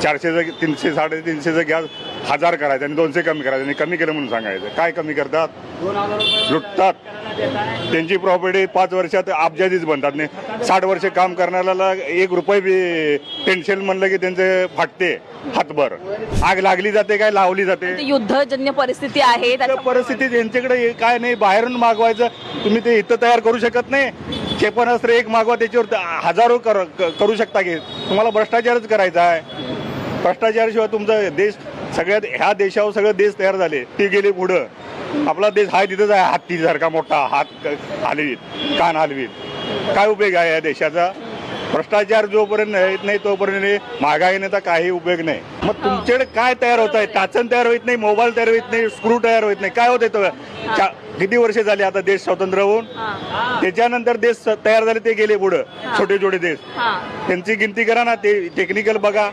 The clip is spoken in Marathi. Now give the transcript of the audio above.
400चं 300 350चं गॅस 1000 करायचं आणि 200 कमी करायचं आणि कमी केलं म्हणून सांगायचं. काय कमी करतात? लुटतात. त्यांची प्रॉपर्टी 5 वर्षात अब्जाधीच बनतात. नाही 60 वर्ष काम करणाऱ्याला 1 रुपये बी पेन्शन म्हणलं की त्यांचे फाटते हातभर. आग लागली जाते काय लावली जाते. युद्धजन्य परिस्थिती आहे त्या परिस्थितीत यांच्याकडे काय नाही, बाहेरून मागवायचं. तुम्ही ते इथं तयार करू शकत नाही. क्षेपणास्त्र एक मागवा, त्याच्यावर हजारो करू शकता की. तुम्हाला भ्रष्टाचारच करायचा आहे. भ्रष्टाचाराशिवाय तुमचा देश सगळ्यात ह्या देशावर सगळे देश तयार झाले, ते गेले पुढं. आपला देश हाय तिथंच आहे, हत्तीसारखा मोठा, हात हलवीत, कान हलवीत. काय उपयोग आहे या देशाचा? भ्रष्टाचार जोपर्यंत येत नाही तोपर्यंत महागाईने तर काही उपयोग नाही. मग तुमच्याकडे काय तयार होत आहे? टाचन तयार होत नाही, मोबाईल तयार होत नाही, स्क्रू तयार होत नाही. काय होत आहे? किती वर्ष झाली आता देश स्वतंत्र होऊन? त्याच्यानंतर देश तयार झाले, ते गेले पुढं छोटे छोटे देश. त्यांची गिनती करा ना, ते टेक्निकल बघा.